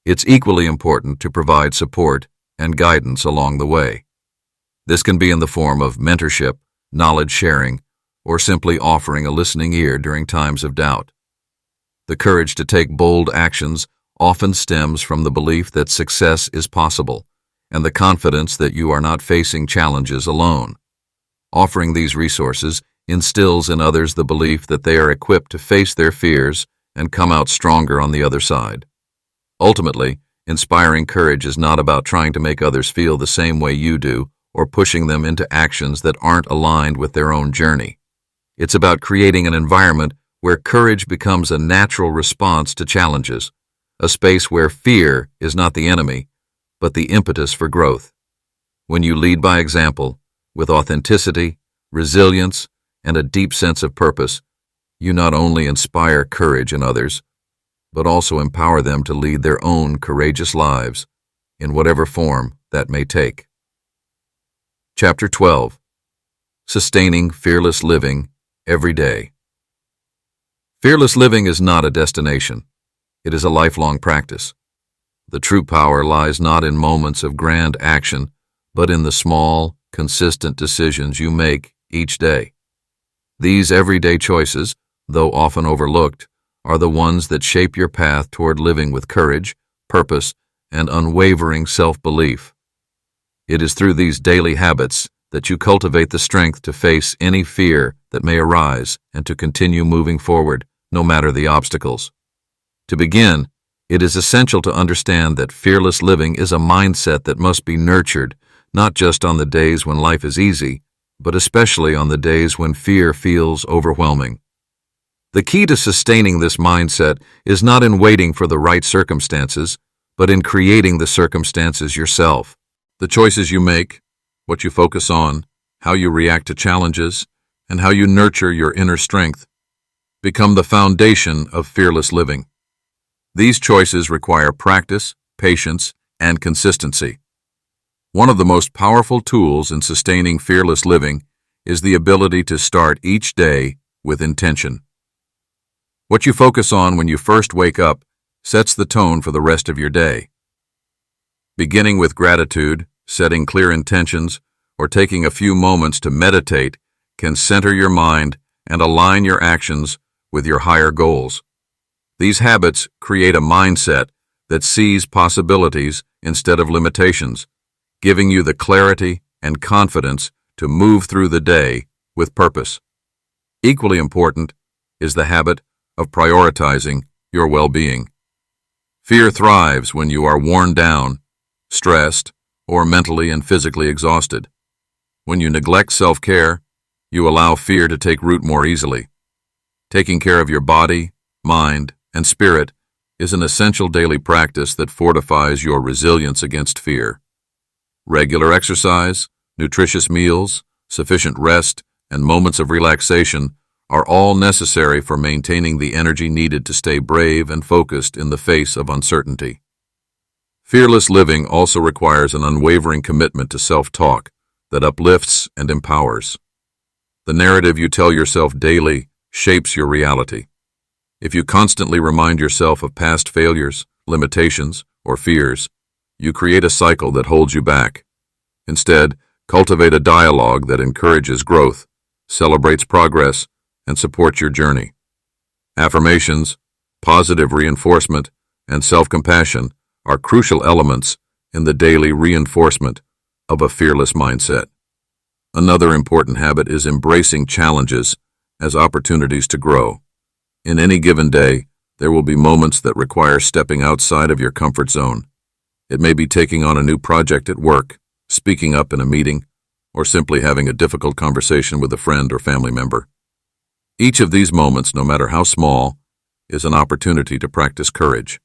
[SPEAKER 1] it's equally important to provide support and guidance along the way. This can be in the form of mentorship, knowledge sharing, or simply offering a listening ear during times of doubt. The courage to take bold actions often stems from the belief that success is possible and the confidence that you are not facing challenges alone. Offering these resources instills in others the belief that they are equipped to face their fears and come out stronger on the other side. Ultimately, inspiring courage is not about trying to make others feel the same way you do or pushing them into actions that aren't aligned with their own journey. It's about creating an environment where courage becomes a natural response to challenges, a space where fear is not the enemy, but the impetus for growth. When you lead by example, with authenticity, resilience, and a deep sense of purpose, you not only inspire courage in others, but also empower them to lead their own courageous lives in whatever form that may take. Chapter 12. Sustaining Fearless Living Every Day. Fearless living is not a destination. It is a lifelong practice. The true power lies not in moments of grand action, but in the small, consistent decisions you make each day. These everyday choices, though often overlooked, are the ones that shape your path toward living with courage, purpose, and unwavering self-belief. It is through these daily habits that you cultivate the strength to face any fear that may arise and to continue moving forward, no matter the obstacles. To begin, it is essential to understand that fearless living is a mindset that must be nurtured, not just on the days when life is easy, but especially on the days when fear feels overwhelming. The key to sustaining this mindset is not in waiting for the right circumstances, but in creating the circumstances yourself. The choices you make, what you focus on, how you react to challenges, and how you nurture your inner strength become the foundation of fearless living. These choices require practice, patience, and consistency. One of the most powerful tools in sustaining fearless living is the ability to start each day with intention. What you focus on when you first wake up sets the tone for the rest of your day. Beginning with gratitude, setting clear intentions, or taking a few moments to meditate can center your mind and align your actions with your higher goals. These habits create a mindset that sees possibilities instead of limitations, giving you the clarity and confidence to move through the day with purpose. Equally important is the habit of prioritizing your well-being. Fear thrives when you are worn down, stressed, or mentally and physically exhausted. When you neglect self-care, you allow fear to take root more easily. Taking care of your body, mind, and spirit is an essential daily practice that fortifies your resilience against fear. Regular exercise, nutritious meals, sufficient rest, and moments of relaxation are all necessary for maintaining the energy needed to stay brave and focused in the face of uncertainty. Fearless living also requires an unwavering commitment to self-talk that uplifts and empowers. The narrative you tell yourself daily shapes your reality. If you constantly remind yourself of past failures, limitations, or fears, you create a cycle that holds you back. Instead, cultivate a dialogue that encourages growth, celebrates progress, and supports your journey. Affirmations, positive reinforcement, and self-compassion are crucial elements in the daily reinforcement of a fearless mindset. Another important habit is embracing challenges as opportunities to grow. In any given day, there will be moments that require stepping outside of your comfort zone. It may be taking on a new project at work, speaking up in a meeting, or simply having a difficult conversation with a friend or family member. Each of these moments, no matter how small, is an opportunity to practice courage.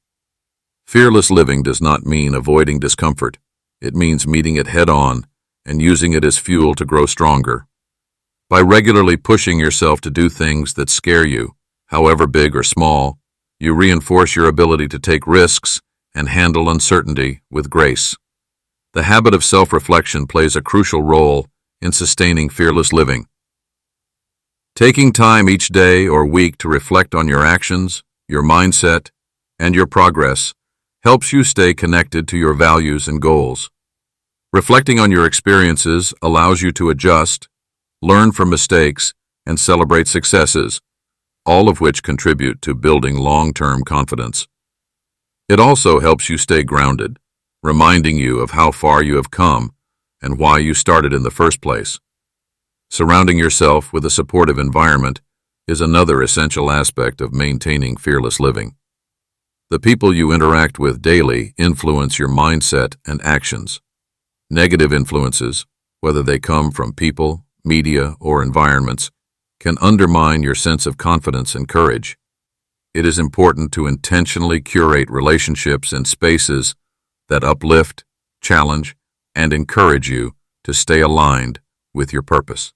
[SPEAKER 1] Fearless living does not mean avoiding discomfort. It means meeting it head-on and using it as fuel to grow stronger. By regularly pushing yourself to do things that scare you, however big or small, you reinforce your ability to take risks and handle uncertainty with grace. The habit of self-reflection plays a crucial role in sustaining fearless living. Taking time each day or week to reflect on your actions, your mindset, and your progress helps you stay connected to your values and goals. Reflecting on your experiences allows you to adjust, learn from mistakes, and celebrate successes, all of which contribute to building long-term confidence. It also helps you stay grounded, reminding you of how far you have come and why you started in the first place. Surrounding yourself with a supportive environment is another essential aspect of maintaining fearless living. The people you interact with daily influence your mindset and actions. Negative influences, whether they come from people, media, or environments, can undermine your sense of confidence and courage. It is important to intentionally curate relationships and spaces that uplift, challenge, and encourage you to stay aligned with your purpose.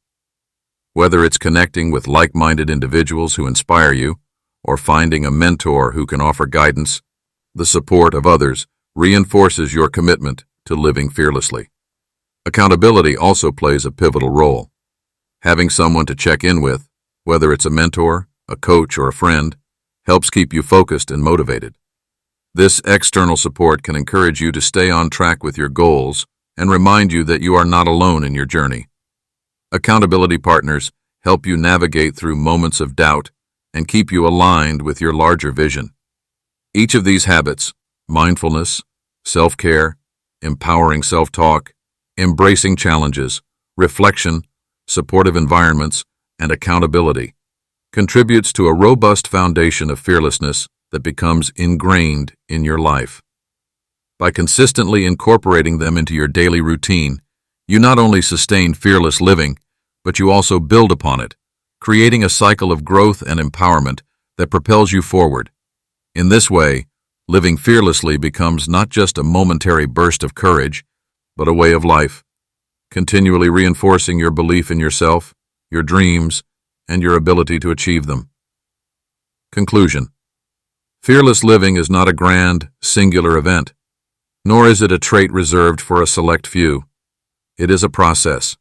[SPEAKER 1] Whether it's connecting with like-minded individuals who inspire you, or finding a mentor who can offer guidance, the support of others reinforces your commitment to living fearlessly. Accountability also plays a pivotal role. Having someone to check in with, whether it's a mentor, a coach, or a friend, helps keep you focused and motivated. This external support can encourage you to stay on track with your goals and remind you that you are not alone in your journey. Accountability partners help you navigate through moments of doubt and keep you aligned with your larger vision. Each of these habits, mindfulness, self-care, empowering self-talk, embracing challenges, reflection, supportive environments, and accountability, contributes to a robust foundation of fearlessness that becomes ingrained in your life. By consistently incorporating them into your daily routine, you not only sustain fearless living, but you also build upon it, creating a cycle of growth and empowerment that propels you forward. In this way, living fearlessly becomes not just a momentary burst of courage, but a way of life, continually reinforcing your belief in yourself, your dreams, and your ability to achieve them. Conclusion. Fearless living is not a grand, singular event, nor is it a trait reserved for a select few. It is a process,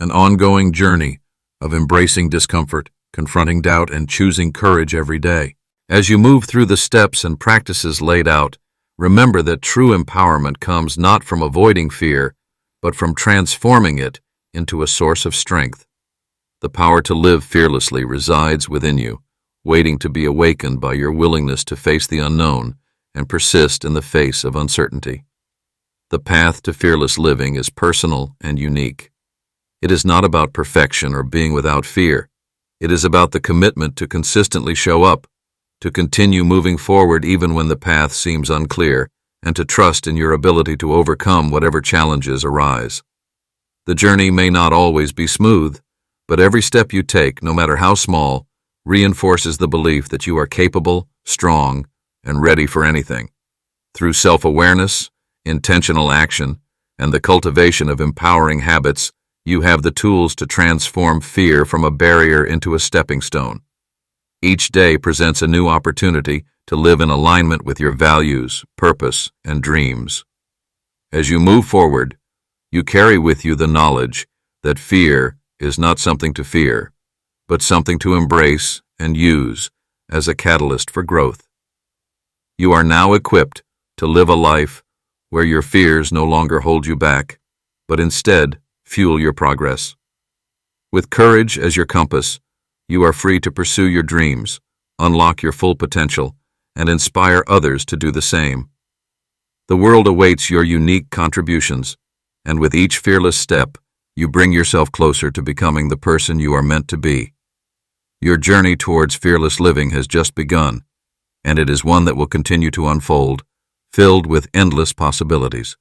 [SPEAKER 1] an ongoing journey of embracing discomfort, confronting doubt, and choosing courage every day. As you move through the steps and practices laid out, remember that true empowerment comes not from avoiding fear, but from transforming it into a source of strength. The power to live fearlessly resides within you, waiting to be awakened by your willingness to face the unknown and persist in the face of uncertainty. The path to fearless living is personal and unique. It is not about perfection or being without fear. It is about the commitment to consistently show up, to continue moving forward even when the path seems unclear, and to trust in your ability to overcome whatever challenges arise. The journey may not always be smooth, but every step you take, no matter how small, reinforces the belief that you are capable, strong, and ready for anything. Through self-awareness, intentional action, and the cultivation of empowering habits, you have the tools to transform fear from a barrier into a stepping stone. Each day presents a new opportunity to live in alignment with your values, purpose, and dreams. As you move forward, you carry with you the knowledge that fear is not something to fear, but something to embrace and use as a catalyst for growth. You are now equipped to live a life where your fears no longer hold you back, but instead fuel your progress. With courage as your compass, you are free to pursue your dreams, unlock your full potential, and inspire others to do the same. The world awaits your unique contributions, and with each fearless step, you bring yourself closer to becoming the person you are meant to be. Your journey towards fearless living has just begun, and it is one that will continue to unfold, filled with endless possibilities.